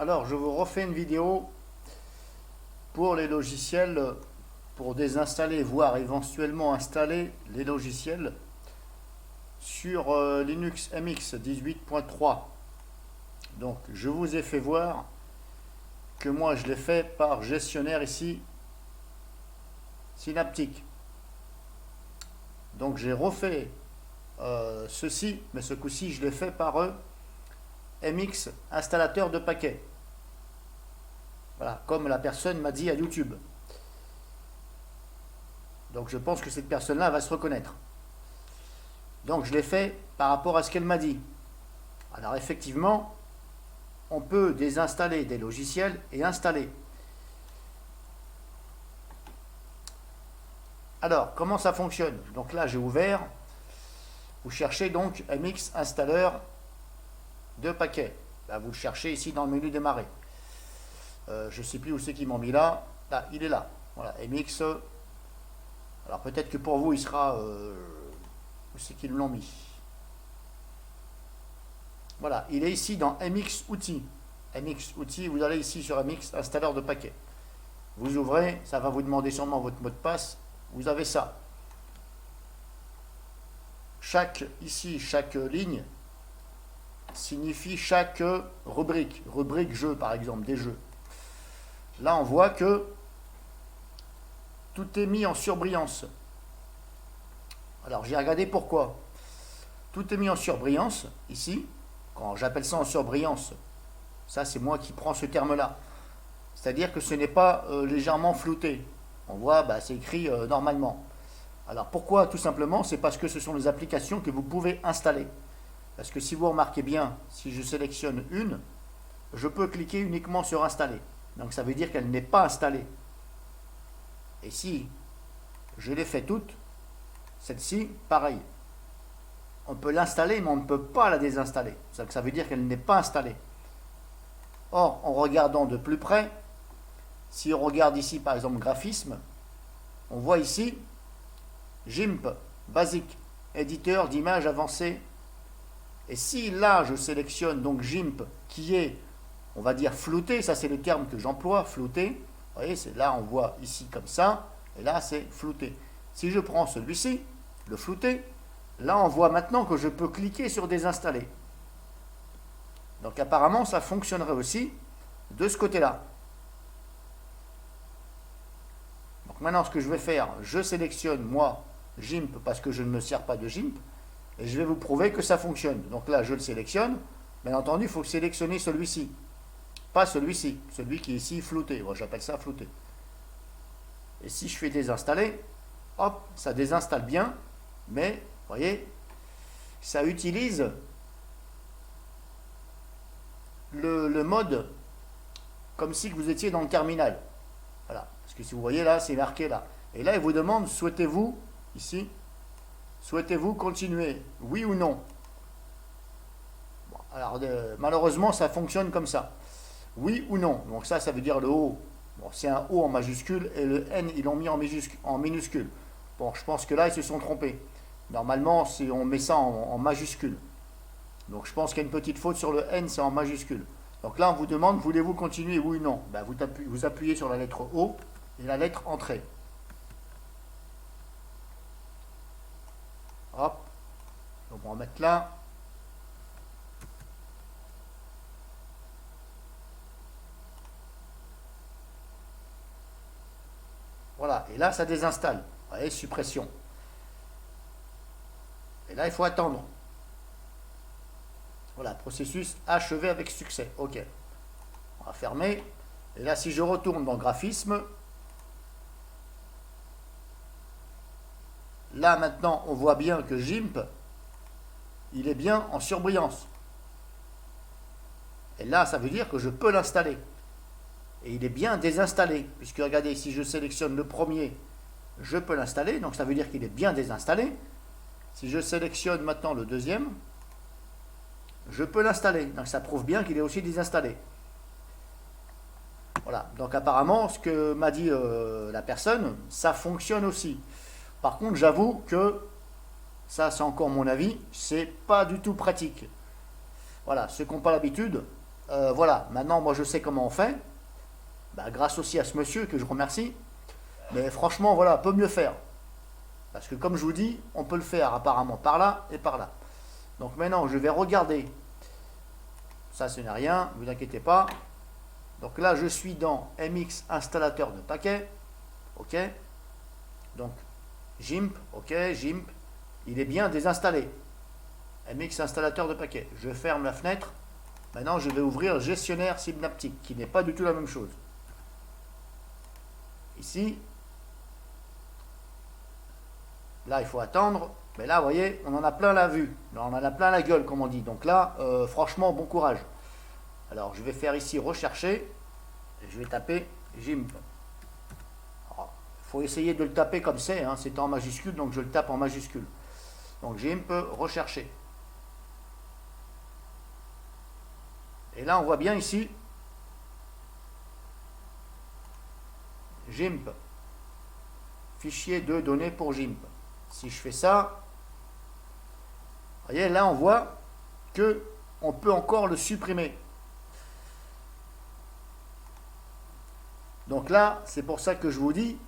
Alors, je vous refais une vidéo pour les logiciels, pour désinstaller, voire éventuellement installer les logiciels sur Linux MX 18.3. Donc, je vous ai fait voir que moi, je l'ai fait par gestionnaire ici, Synaptic. Donc, j'ai refait ceci, mais ce coup-ci, je l'ai fait par MX installateur de paquets. Voilà, comme la personne m'a dit à YouTube. Donc je pense que cette personne-là va se reconnaître. Donc je l'ai fait par rapport à ce qu'elle m'a dit. Alors effectivement, on peut désinstaller des logiciels et installer. Alors, comment ça fonctionne? Donc là, j'ai ouvert. Vous cherchez donc MX installeur de paquets. Là, vous le cherchez ici dans le menu démarrer. Je ne sais plus où c'est qu'ils m'ont mis là. Là, il est là. Voilà, MX. Alors peut-être que pour vous, il sera... où c'est qu'ils l'ont mis? Voilà, il est ici dans MX Outils. MX Outils, vous allez ici sur MX installeur de paquets. Vous ouvrez, ça va vous demander sûrement votre mot de passe. Vous avez ça. Chaque ligne signifie chaque rubrique. Rubrique jeu, par exemple, des jeux. Là, on voit que tout est mis en surbrillance. Alors, j'ai regardé pourquoi. Tout est mis en surbrillance, ici. Quand j'appelle ça en surbrillance, ça, c'est moi qui prends ce terme-là. C'est-à-dire que ce n'est pas légèrement flouté. On voit, c'est écrit normalement. Alors, pourquoi? Tout simplement, c'est parce que ce sont les applications que vous pouvez installer. Parce que si vous remarquez bien, si je sélectionne une, je peux cliquer uniquement sur installer. Donc, ça veut dire qu'elle n'est pas installée. Et si je les fais toutes, celle-ci, pareil. On peut l'installer, mais on ne peut pas la désinstaller. Ça veut dire qu'elle n'est pas installée. Or, en regardant de plus près, si on regarde ici, par exemple, graphisme, on voit ici GIMP, basique, éditeur d'images avancées. Et si là, je sélectionne donc GIMP, qui est, on va dire, flouté, ça c'est le terme que j'emploie, flouté. Vous voyez, c'est là, on voit ici comme ça, et là, c'est flouté. Si je prends celui-ci, le flouté, là, on voit maintenant que je peux cliquer sur désinstaller. Donc, apparemment, ça fonctionnerait aussi de ce côté-là. Donc, maintenant, ce que je vais faire, je sélectionne, moi, GIMP, parce que je ne me sers pas de GIMP, et je vais vous prouver que ça fonctionne. Donc là, je le sélectionne. Bien entendu, il faut sélectionner celui-ci. Pas celui-ci, celui qui est ici flouté. Moi, j'appelle ça flouté. Et si je fais désinstaller, hop, ça désinstalle bien, mais, vous voyez, ça utilise le mode comme si vous étiez dans le terminal. Voilà, parce que si vous voyez là, c'est marqué là. Et là, il vous demande, souhaitez-vous, ici, souhaitez-vous continuer, oui ou non? Bon, alors, malheureusement, ça fonctionne comme ça. Oui ou non. Donc ça veut dire le O. Bon, c'est un O en majuscule et le N, ils l'ont mis en minuscule. Bon, je pense que là, ils se sont trompés. Normalement, on met ça en majuscule. Donc je pense qu'il y a une petite faute sur le N, c'est en majuscule. Donc là, on vous demande, voulez-vous continuer, oui ou non? Vous appuyez sur la lettre O et la lettre entrée. Hop. Donc on va mettre là. Voilà, et là, ça désinstalle. Vous voyez, suppression. Et là, il faut attendre. Voilà, processus achevé avec succès. OK. On va fermer. Et là, si je retourne dans graphisme, là, maintenant, on voit bien que GIMP, il est bien en surbrillance. Et là, ça veut dire que je peux l'installer. Et il est bien désinstallé. Puisque, regardez, si je sélectionne le premier, je peux l'installer. Donc, ça veut dire qu'il est bien désinstallé. Si je sélectionne maintenant le deuxième, je peux l'installer. Donc, ça prouve bien qu'il est aussi désinstallé. Voilà. Donc, apparemment, ce que m'a dit la personne, ça fonctionne aussi. Par contre, j'avoue que, ça c'est encore mon avis, c'est pas du tout pratique. Voilà, ceux qui n'ont pas l'habitude, voilà, maintenant moi je sais comment on fait, bah, grâce aussi à ce monsieur que je remercie, mais franchement voilà, peut mieux faire, parce que comme je vous dis, on peut le faire apparemment par là et par là. Donc maintenant je vais regarder, ça ce n'est rien, ne vous inquiétez pas. Donc là je suis dans MX installateur de paquets, ok, donc GIMP, ok, GIMP, il est bien désinstallé, MX installateur de paquets, je ferme la fenêtre. Maintenant, je vais ouvrir gestionnaire synaptique, qui n'est pas du tout la même chose. Ici, là, il faut attendre. Mais là, vous voyez, on en a plein la vue. Là, on en a plein la gueule, comme on dit. Donc là, franchement, bon courage. Alors, je vais faire ici rechercher. Et je vais taper GIMP. Il faut essayer de le taper comme c'est. Hein, c'est en majuscule, donc je le tape en majuscule. Donc, GIMP, rechercher. Et là, on voit bien ici, GIMP, fichier de données pour GIMP. Si je fais ça, vous voyez, là, on voit que on peut encore le supprimer. Donc là, c'est pour ça que je vous dis,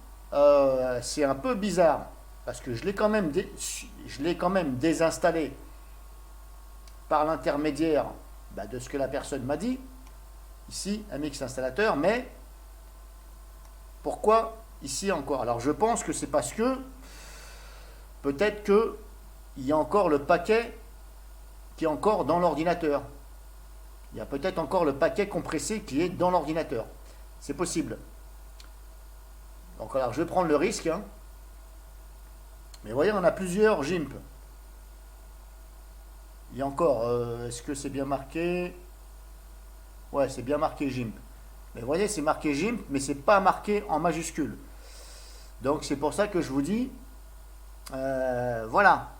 c'est un peu bizarre, parce que je l'ai quand même désinstallé par l'intermédiaire de ce que la personne m'a dit, ici, MX installateur, mais pourquoi ici encore? Alors je pense que c'est parce que peut-être qu'il y a encore le paquet qui est encore dans l'ordinateur. Il y a peut-être encore le paquet compressé qui est dans l'ordinateur. C'est possible. Donc alors je vais prendre le risque. Hein. Mais vous voyez, on a plusieurs GIMP. Il y a encore, est-ce que c'est bien marqué? Ouais, c'est bien marqué GIMP. Mais vous voyez, c'est marqué GIMP, mais c'est pas marqué en majuscule. Donc c'est pour ça que je vous dis, voilà.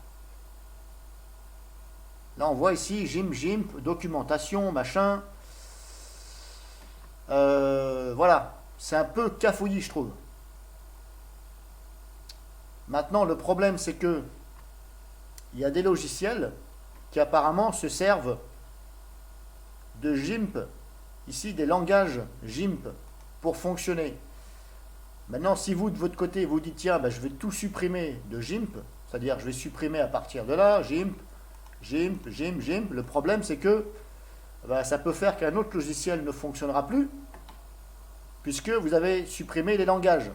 Là, on voit ici GIMP, documentation, machin. Voilà, c'est un peu cafouillis, je trouve. Maintenant, le problème, c'est que il y a des logiciels qui apparemment se servent de GIMP, ici des langages GIMP, pour fonctionner. Maintenant, si vous, de votre côté, vous dites, tiens, je vais tout supprimer de GIMP, c'est-à-dire je vais supprimer à partir de là, GIMP, le problème, c'est que ça peut faire qu'un autre logiciel ne fonctionnera plus, puisque vous avez supprimé les langages.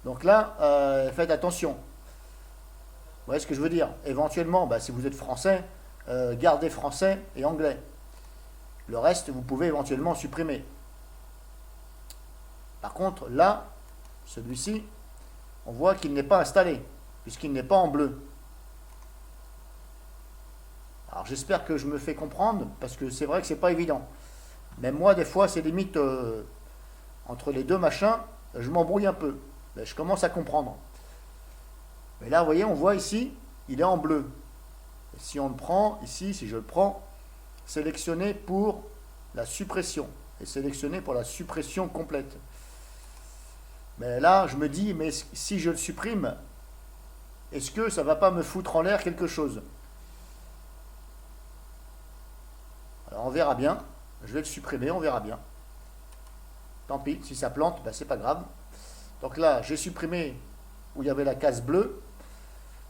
Donc là, faites attention. Vous voyez ce que je veux dire? Éventuellement, si vous êtes français, gardez français et anglais. Le reste, vous pouvez éventuellement supprimer. Par contre, là, celui-ci, on voit qu'il n'est pas installé, puisqu'il n'est pas en bleu. Alors j'espère que je me fais comprendre, parce que c'est vrai que c'est pas évident. Même moi, des fois, c'est limite, entre les deux machins, je m'embrouille un peu. Mais je commence à comprendre. Mais là, vous voyez, on voit ici, il est en bleu. Et si on le prend, ici, si je le prends, sélectionné pour la suppression. Et sélectionné pour la suppression complète. Mais là, je me dis, mais si je le supprime, est-ce que ça ne va pas me foutre en l'air quelque chose? Alors on verra bien. Je vais le supprimer, on verra bien. Tant pis, si ça plante, c'est pas grave. Donc là, j'ai supprimé où il y avait la case bleue,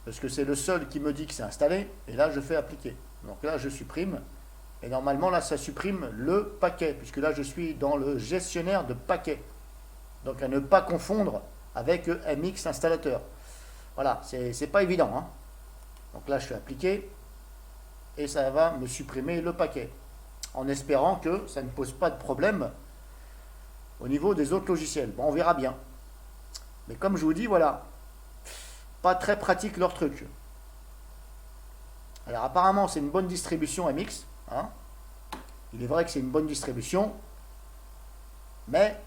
parce que c'est le seul qui me dit que c'est installé, et là je fais appliquer. Donc là je supprime, et normalement là ça supprime le paquet, puisque là je suis dans le gestionnaire de paquets. Donc à ne pas confondre avec MX installateur. Voilà, c'est pas évident. Hein. Donc là je fais appliquer, et ça va me supprimer le paquet, en espérant que ça ne pose pas de problème au niveau des autres logiciels. Bon, on verra bien. Mais comme je vous dis, voilà, pas très pratique leur truc. Alors apparemment c'est une bonne distribution MX. Hein. Il est vrai que c'est une bonne distribution. Mais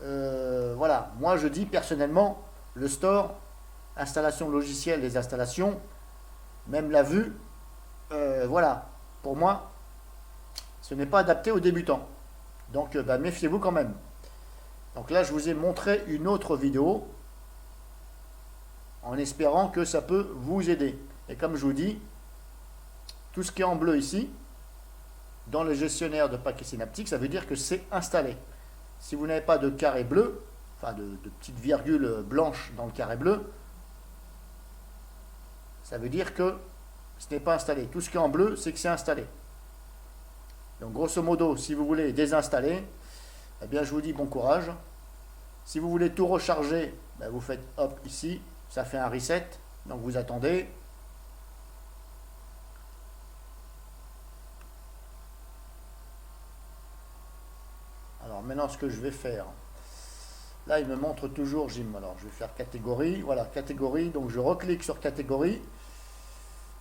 voilà, moi je dis personnellement, le store, installation logicielle, les installations, même la vue, voilà, pour moi, ce n'est pas adapté aux débutants. Donc méfiez-vous quand même. Donc là je vous ai montré une autre vidéo, en espérant que ça peut vous aider. Et comme je vous dis, tout ce qui est en bleu ici, dans le gestionnaire de paquets synaptiques, ça veut dire que c'est installé. Si vous n'avez pas de carré bleu, enfin de petites virgules blanches dans le carré bleu, ça veut dire que ce n'est pas installé. Tout ce qui est en bleu, c'est que c'est installé. Donc grosso modo, si vous voulez désinstaller, eh bien je vous dis bon courage. Si vous voulez tout recharger, ben vous faites hop ici, ça fait un reset. Donc vous attendez. Alors maintenant ce que je vais faire, là il me montre toujours Jim. Alors je vais faire catégorie, voilà catégorie, donc je reclique sur catégorie.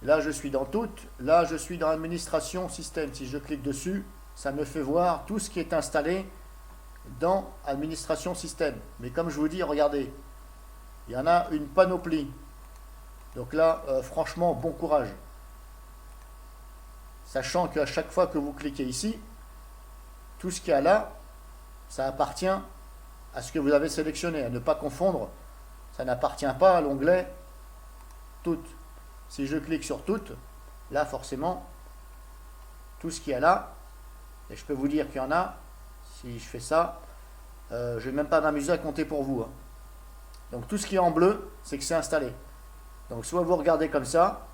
Là je suis dans toutes, là je suis dans administration système. Si je clique dessus, ça me fait voir tout ce qui est installé dans administration système. Mais comme je vous dis, regardez, il y en a une panoplie. Donc là, franchement, bon courage. Sachant qu'à chaque fois que vous cliquez ici, tout ce qu'il y a là, ça appartient à ce que vous avez sélectionné. À ne pas confondre, ça n'appartient pas à l'onglet toutes. Si je clique sur toutes, là forcément, tout ce qu'il y a là, et je peux vous dire qu'il y en a, si je fais ça, je ne vais même pas m'amuser à compter pour vous. Hein. Donc tout ce qui est en bleu, c'est que c'est installé. Donc soit vous regardez comme ça,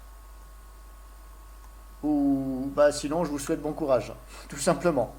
ou bah, sinon je vous souhaite bon courage, tout simplement.